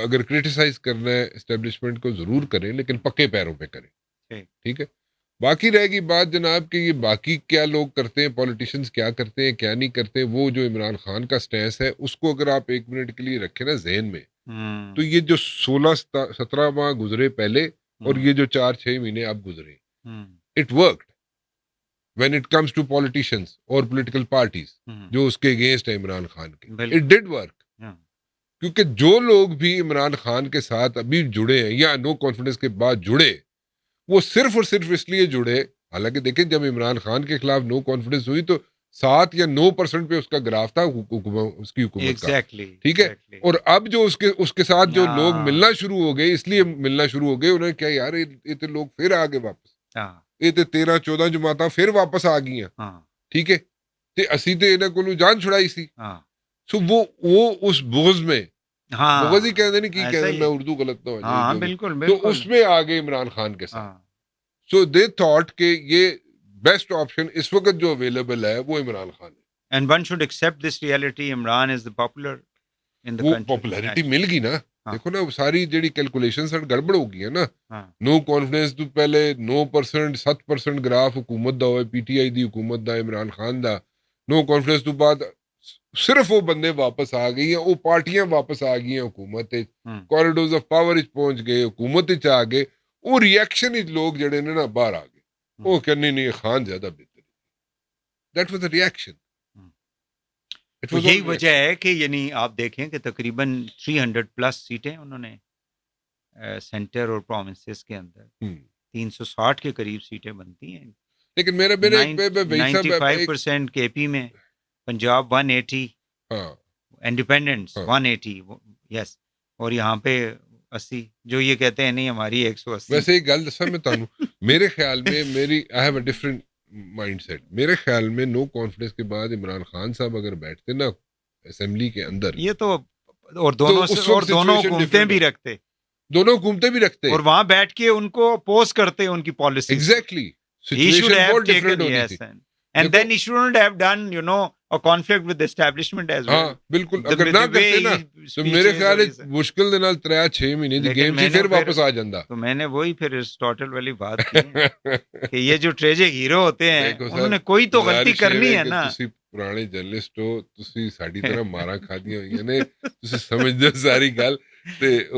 اگر کرٹیسائز کرنا ہے اسٹیبلشمنٹ کو ضرور کریں، لیکن پکے پیروں پہ کریں، ٹھیک ہے. باقی رہے گی بات جناب کہ یہ باقی کیا لوگ کرتے ہیں، پولیٹیشنز کیا کرتے ہیں کیا نہیں کرتے. وہ جو عمران خان کا سٹینس ہے اس کو اگر آپ 1 منٹ کے لیے رکھیں نا ذہن میں، تو یہ جو 16-17 ماہ گزرے پہلے اور یہ جو 4-6 مہینے اب گزرے، it worked when it comes to politicians اور پولیٹیکل پارٹیز جو اس کے اگینسٹ ہے عمران خان کے. اٹ ڈڈ ورک، کیونکہ جو لوگ بھی عمران خان کے ساتھ ابھی جڑے ہیں یا نو کانفیڈنس کے بعد جڑے، وہ صرف اور صرف اس لیے جڑے، حالانکہ دیکھیں جب عمران خان کے خلاف نو کانفیڈنس ہوئی تو 7 یا 9% پہ اس کا گراف تھا اس کی حکومت کا، ٹھیک ہے. اور اب جو اس کے ساتھ جو لوگ ملنا شروع ہو گئے، اس لیے ملنا شروع ہو گئے، انہوں نے کیا یار یہ تو لوگ پھر آ گئے واپس، یہ تو 13-14 جماعتاں پھر واپس آ گئی ہیں، ٹھیک ہے، تے اسی تے انہاں کولوں جان چھڑائی سی. سو وہ اس بغض میں، بغض ہی کہتے ہیں، کی کہتے ہیں، میں اردو غلط نہ ہو جائے، بالکل تو اس میں آ گئے عمران خان کے ساتھ. سو دے تھاٹ کہ یہ بیسٹ آپشن اس وقت جو اویلیبل ہے وہ عمران خان ہے. And one should accept this reality, Imran is the popular in the country. Popularity مل گئی نا، دیکھو نا ساری جڑی کیلکولیشنز گڑبڑ ہو گئی ہے نا. نو کانفیڈنس تو پہلے 9% 7% گراف حکومت دا ہوئے، پی ٹی آئی دی حکومت دا، عمران خان دا. نو کانفیڈنس تو بعد صرف وہ بندے واپس آ گئی ہیں، وہ پارٹیاں واپس آ گئی ہیں حکومت، کوریڈورز آف پاور پہنچ گئے، حکومت آ گئے. وہ ریئیکشن لوگ جڑے نے نا باہر آ گئے، وہ کہنے نہیں خان زیادہ بہتر ہے. That was a reaction. یہی وجہ ہے کہ یعنی آپ دیکھیں کہ تقریباً 300+ سیٹیں انہوں نے سینٹر اور پروونسز کے اندر 360 کے قریب سیٹیں بنتی ہیں. لیکن میرے 95% کے پی میں، پنجاب 180، انڈیپینڈنٹس 180، یس، اور یہاں پہ 80، جو یہ کہتے ہیں نہیں ہماری 180. ویسے ایک گل دساں میں تانوں، میرے خیال میں I have a different mindset. میرے خیال میں نو کانفیڈنس کے بعد عمران خان صاحب اگر بیٹھتے نا اسمبلی کے اندر، یہ تو اور دونوں حکومتیں بھی رکھتے، اور وہاں بیٹھ کے ان کو اپوز کرتے ان کی policy. Exactly. He should have taken, yes, and then he shouldn't have done, a conflict with the establishment as well. بالکل. اگر نہ کرتے نا تو میرے خیال ہے مشکل دے نال 3-6 مہینے دی گیم سے پھر واپس آ جاندا. تو میں نے وہی پھر ارسطاٹل والی بات کی کہ یہ جو ٹریجک ہیرو ہوتے ہیں انہوں نے کوئی تو غلطی کرنی ہے نا. تسی پرانے جرنلسٹ ہو، تسی ساڈی طرح مارا کھادیاں ہوئی نے، تسی سمجھدے ساری گل.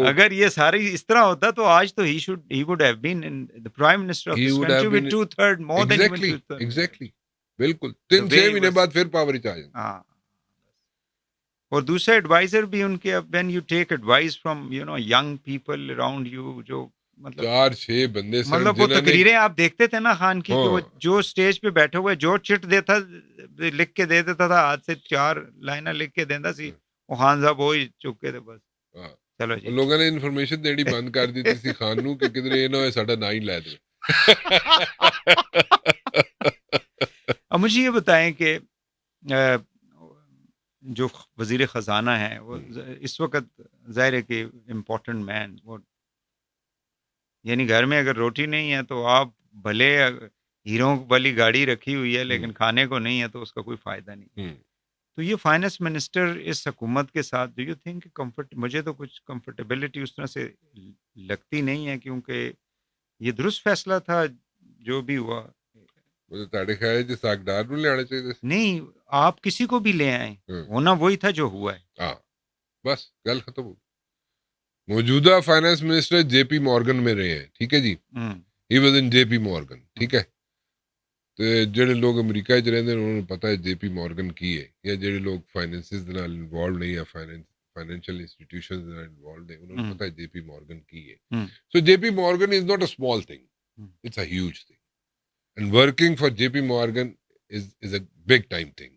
اگر یہ ساری اس طرح ہوتا تو آج تو he would have been the prime minister of this country with 2/3 more than even 2/3. Exactly. بالکل 3-6 مہینے بعد پھر پاور چ آ جائیں. اور دوسرے ایڈوائزر بھی ان کے، when you take advice from young people around you، جو مطلب 4-6 بندے سن، مطلب وہ تقریریں آپ دیکھتے تھے نا خان کی، کہ وہ جو اسٹیج پہ بیٹھے ہوئے جو چٹ دیتا لکھ کے دے دیتا تھا، ہاتھ سے 4 لائنیں لکھ کے دینا سی، وہ خان صاحب وہی چکے تھے بس. چلو جی، لوگوں نے انفارمیشن دینی بند کر دی سی خان نو کہ کدھر یہ نہ ہوئے ساڈا نا ہی لے دے. اب مجھے یہ بتائیں کہ جو وزیر خزانہ ہیں وہ اس وقت ظاہر ہے کہ امپورٹنٹ مین، وہ یعنی گھر میں اگر روٹی نہیں ہے تو آپ بھلے ہیروں والی گاڑی رکھی ہوئی ہے لیکن کھانے کو نہیں ہے تو اس کا کوئی فائدہ نہیں. تو یہ فائنانس منسٹر اس حکومت کے ساتھ ڈو یو تھنک کمفرٹ، مجھے تو کچھ کمفرٹیبلٹی اس طرح سے لگتی نہیں ہے، کیونکہ یہ درست فیصلہ تھا جو بھی ہوا. نہیں، آپ کسی کو بھی لے آئیں، ہونا وہی تھا جو ہوا ہے. بس گل ختم ہو. موجودہ فائنانس منسٹر جے پی مورگن میں رہے ہیں، ٹھیک ہے جی، he was in J P Morgan, ٹھیک ہے. تو جڑے لوگ امریکہ چ رہندے انہوں نے پتہ ہے جے پی مورگن کی ہے، یا جڑے لوگ فائنانسز نال انوالوڈ نہیں ہے، فائنینشیل انسٹیٹیوشنز نال انوالوڈ ہیں، انہوں نے پتہ ہے جے پی مورگن کی ہے. So J P Morgan is not a small thing, it's a huge thing. And working for J P Morgan is a big time thing.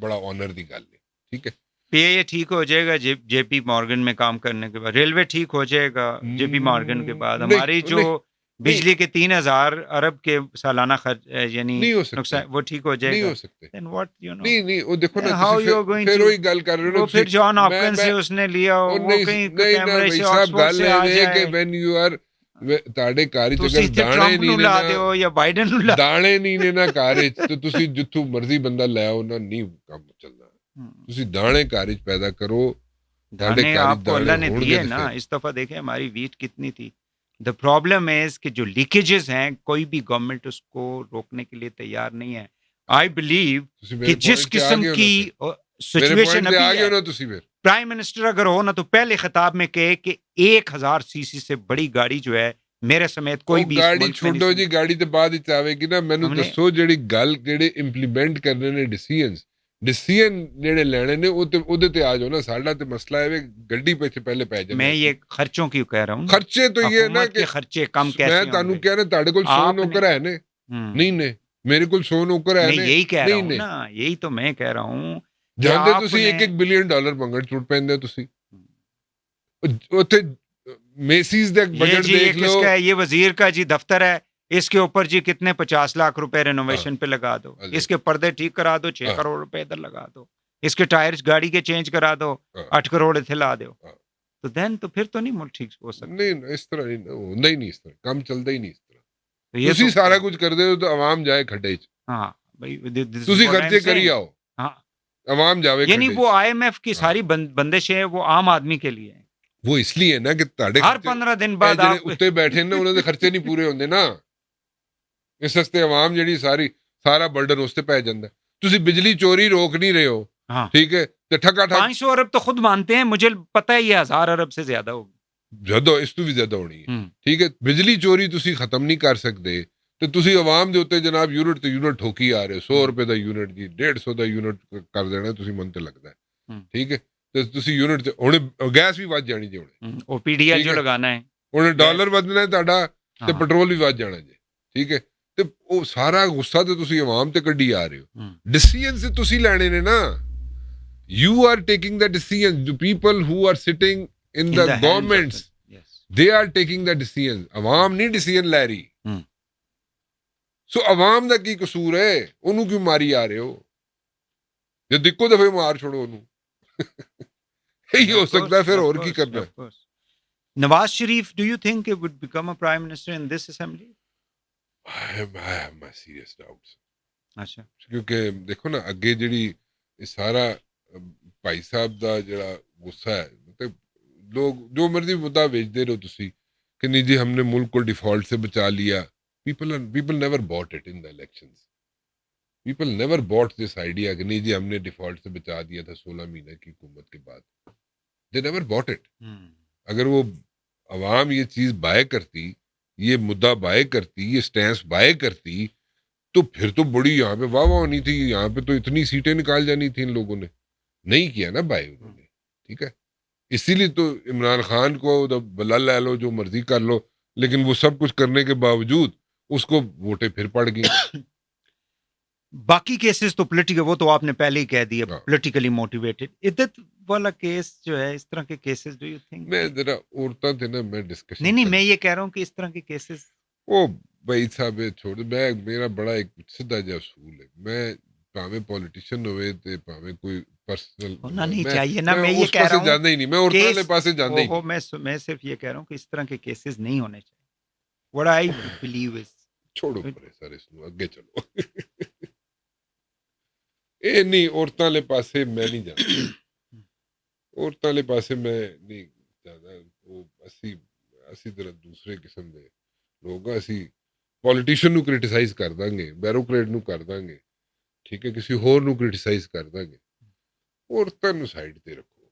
بڑا آنر دی گل ہے، ٹھیک ہے. یہ ٹھیک ہو جائے گا جے پی مورگن میں کام کرنے کے بعد، ریلوے ٹھیک ہو جائے گا جے پی مورگن کے بعد، ہماری جو بجلی کے 3,000 ارب کے سالانہ خرچ یعنی نقصان وہ ٹھیک ہو جائے گا. نہیں ہو سکتے. نہیں وہ دیکھو نا، پھر وہی گل کر رہے ہو، پھر جان ہاپکن سے اس نے لیا، وہ کہیں کیمرے سے آکسفورڈ سے آ جائے. when you are تاڑے کاری تسی ٹرمپ نو لا دیو یا بائیڈن نو لا دانے نہیں نا کاری تو تسی جتھوں مرضی بندہ لے آؤ نا، نہیں کام چلنا. تسی دانے کاری پیدا کرو. دانے آپ کو اللہ نے دیے نا. اس دفعہ دیکھیں ہماری ویٹ کتنی تھی. دا پرابلم از کہ جو لیکیجز ہیں کوئی بھی گورنمنٹ اس کو روکنے کے لیے تیار نہیں ہے. آئی بلیو کہ جس قسم کی سچویشن ابھی ہے، پرائم منسٹر اگر ہو نا تو پہلے خطاب میں کہے کہ 1,000 cc سے بڑی گاڑی جو ہے میرے سمیت کوئی بھی گاڑی چھوڑو جی، گاڑی تو بعد وچ آوے گی نا. مینوں دسو جڑی گل جڑے امپلیمنٹ کرنے نے ڈیسیژن جڑے لینے نے اودے تے آ جاؤ نا. ساڈا تے مسئلہ ہے گڈی پیچھے پہلے پے جانا. میں یہ خرچوں کی کہہ رہا ہوں، خرچے تو یہ نا کہ خرچے کم کیسے ہوں گے. میں تانوں کہہ رہا تاڑے کول 100 نوکر ہے نے، نہیں نے میرے کول 100 نوکر ہے نے. یہی کہہ رہا ہوں نا، یہی تو میں کہہ رہا ہوں. جاندے تسی $1 بلین منگن ٹوٹ پیندے تسی. اوتھے میسیز دے بجٹ دیکھ لو، یہ وزیر کا جی دفتر ہے، اس کے اوپر جی کتنے 50 لاکھ روپے رینوویشن پہ لگا دو، اس کے پردے ٹھیک کرا دو 6 کروڑ روپے ادھر لگا دو، اس کے ٹائرز گاڑی کے چینج کرا دو 8 کروڑ اتھے لا دو. تو دین تو پھر تو نہیں ملک ٹھیک ہو سکتا. نہیں اس طرح نہیں اس طرح کام چلتا ہی نہیں. اس طرح تسی سارا کچھ کر دے ہو تو عوام جائے کھڈے چ. ہاں بھائی تسی خرچے کری آؤ، عوام جاوے. یعنی وہ IMF کی ساری بندشیں ہیں وہ عام آدمی کے لیے ہیں. وہ اس لیے نا کہ ہر 15 دن بعد آپ اتنے بیٹھے نا انہوں نے خرچے نہیں پورے ہوندے نا. اس واسطے عوام جڑی سارا برڈن اس تے پے جاندا. تسی بجلی چوری روک نہیں رہے ہو، ٹھیک ہے، تے ٹھکا 500 ارب تو خود مانتے ہیں، مجھے پتہ ہے یہ 1000 ارب سے زیادہ ہوگی. زیادہ اس تو بھی زیادہ ہونی ہے، ٹھیک ہے. بجلی چوری تسی ختم نہیں کر سکتے تو تسی عوام دے اوتے جناب یونٹ تے یونٹ ٹھوکی آ رہے. 100 روپے the unit G 150 the unit کر دینا تسی من تے لگدا ہے، ٹھیک ہے. تے تسی یونٹ ہن گیس بھی ود جانی جی، ہن او پی ڈی ایل جو لگانا ہے، ہن ڈالر ودنا ہے تہاڈا تے پیٹرول بھی ود جانا جی، ٹھیک ہے. تے او سارا غصہ تے تسی عوام تے کڈی آ رہے ہو. ڈیسیژن سے تسی لینے نے نا. You are taking the decision. The people who are sitting in the governments they are taking the decision. عوام نہیں ڈیسیژن لے رہی. سو عوام دا کی قصور ہے؟ انہوں کیوں ماری آ رہے ہو؟ جو دکو دفعہ مار چھوڑو انہوں. یہی ہو سکتا ہے، پھر اور کی کرنا ہے. Nawaz Sharif do you think he would become a prime minister in this assembly? I have my serious doubts. اچھا، کیونکہ دیکھو نا اگے جڑی سارا بھائی صاحب دا جڑا غصہ ہے، مطلب لوگ جو مرضی مدعا بھیجتے رہو تسی کہ نہیں جی ہم نے ملک کو ڈیفالٹ سے بچا لیا. People never bought it in the elections. People never bought this idea کہ نہیں جی ہم نے ڈیفالٹ سے بچا دیا تھا 16 مہینے کی حکومت کے بعد. They never bought it. اگر وہ عوام یہ چیز بائے کرتی، یہ مدعا بائے کرتی، یہ سٹینس بائے کرتی، تو پھر تو بڑی یہاں پہ واہ ہونی تھی. یہاں پہ تو اتنی سیٹیں نکال جانی تھی. ان لوگوں نے نہیں کیا نا بائے انہوں نے، ٹھیک ہے. اسی لیے تو عمران خان کو بلا لے لو، جو مرضی کر لو، لیکن وہ سب کچھ کرنے کے باوجود اس کو ووٹیں پھر پڑ گئی. باقی کیسز تو پولیٹیکل، وہ تو آپ نے پہلے ہی کہہ دیا، پولیٹیکلی موٹیویٹڈ. عدت والا کیس جو ہے، اس طرح کے کیسز ڈو یو تھنک؟ میں ذرا عورتاں تھے نا، میں ڈسکشن نہیں میں یہ کہہ رہا ہوں کہ اس طرح کے کیسز وہ بھائی صاحب چھوڑ دے. میں میرا بڑا ایک سیدھا جہا اصول ہے, میں بھاویں پولیٹیشین ہوئے تے بھاویں کوئی پرسنل ہونا نہیں چاہیے نا. میں یہ اس کہہ رہا پاسے جانا ہی نہیں, میں عورتوں والے پاسے جانا ہی نہیں. میں صرف یہ کہہ رہا ہوں کہ اس طرح کے کیسز نہیں ہونے چاہیے. What I believe is چھوڑو پرے سارے سنو, اگے چلو. اے نہیں, عورتوں والے پاسے میں نہیں جانا, عورتوں والے پاسے میں نہیں جانا. وہ اسی طرح دوسرے قسم دے لوگ اسی پولیٹیشین نو کرٹیسائز کر دیں گے, بیوروکریٹ نو کر دیں گے, ٹھیک ہے, کسی ہور نو کرٹیسائز کر دیں گے. عورتوں نو سائڈ تے رکھو,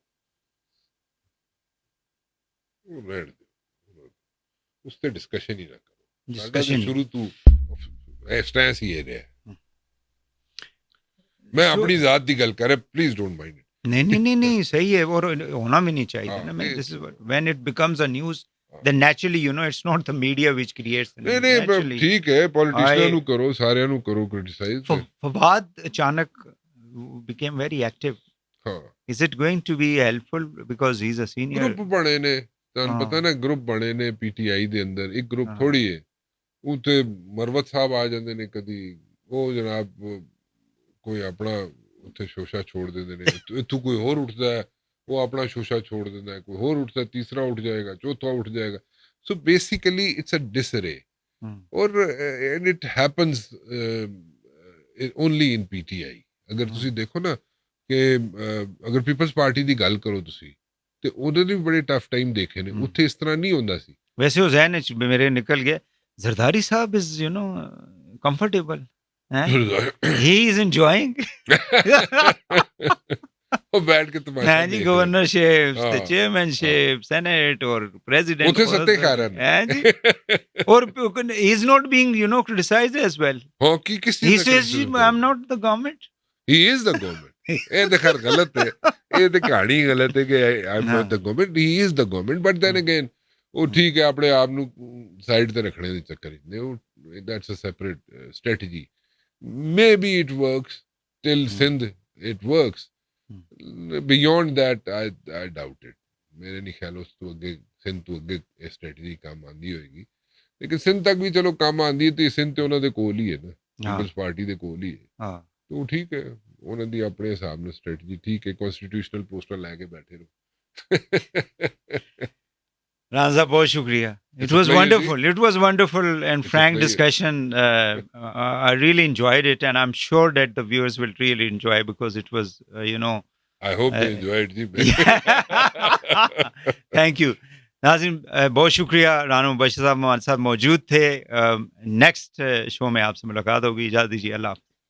رہن دو, اس تے ڈسکشن ہی نہ کرو. ڈسکشن شروع تو اسٹینس ہی رہا. میں اپنی ذات دی گل کر رہا, پلیز ڈونٹ مائنڈ. نہیں صحیح ہے, اور ہونا بھی نہیں چاہیے نا. This is when it becomes a news, then naturally it's not the media which creates the news. نہیں ٹھیک ہے, پولیٹیشین نو کرو, سارے نو کرو کرٹیسائز. فواد اچانک became very active. ہاں, Is it going to be helpful because he's a senior? Group بنے نے, تانوں پتہ نا گروپ بنے نے پی ٹی آئی دے اندر. ایک گروپ تھوڑی ہے, اوتے مروت صاحب آ جاندے نے کدی, وہ جناب کوئی اپنا اتنے شوشا چھوڑ دیندے نے, اتوں کوئی اور اٹھتا ہے, وہ اپنا شوشا چھوڑ دینا ہے, کوئی اور اٹھتا ہے, تیسرا اٹھ جائے گا, چوتھا اٹھ جائے گا. سو بیسیکلی اٹس اے ڈس رے, اور and it happens only in P T I. اگر تسی دیکھو نا کہ اگر پیپلز پارٹی دی گل کرو تسی, تے انہوں نے بھی بڑے ٹف ٹائم دیکھے نے, اتنے اس طرح نہیں ہوندا سی. ویسے وہ ذہن میرے نکل گیا, زرداری صاحب از comfortable. He is enjoying. وہ بیٹھ کے تماشا جی, گورنرشپ, چیئرمین سینیٹ اور پریزیڈنٹ, اتنے ستے کھا رہے ہیں, اور he is not being criticized as well. He says I am not the government. He is the government. یہ تو خیر غلط ہے, یہ تو کہانی غلط ہے کہ I am not the government. He is the government, but then again وہ ٹھیک ہے, اپنے آپ نو سائڈ تے رکھنے دے چکر وچ, that's a separate strategy. Maybe it works till Sindh, it works. Beyond that I doubt it. میرے نہیں خیال اس تو اگے سندھ تو اگے اسٹریٹجی کام آندی ہوئے گی, لیکن سندھ تک بھی چلو کام آندی ہے, تو سندھ تے انہوں دے کول ہی ہے نا, پیپلز پارٹی دے کول ہی ہے, تو ٹھیک ہے, انہوں دی اپنے حساب نے اسٹریٹجی ٹھیک ہے, کانسٹیٹیوشنل پوسٹر لے کے بیٹھے رہو. رانا صاحب بہت شکریہ. It was wonderful and frank discussion. I really enjoyed it, and I'm sure that the viewers will really enjoy, because it was I hope they enjoyed it. Thank you. ناظرین بہت شکریہ, رانا مبشر صاحب ہمارے ساتھ موجود تھے. نیکسٹ شو میں آپ سے ملاقات ہوگی. اجازت دیجیے, اللہ حافظ.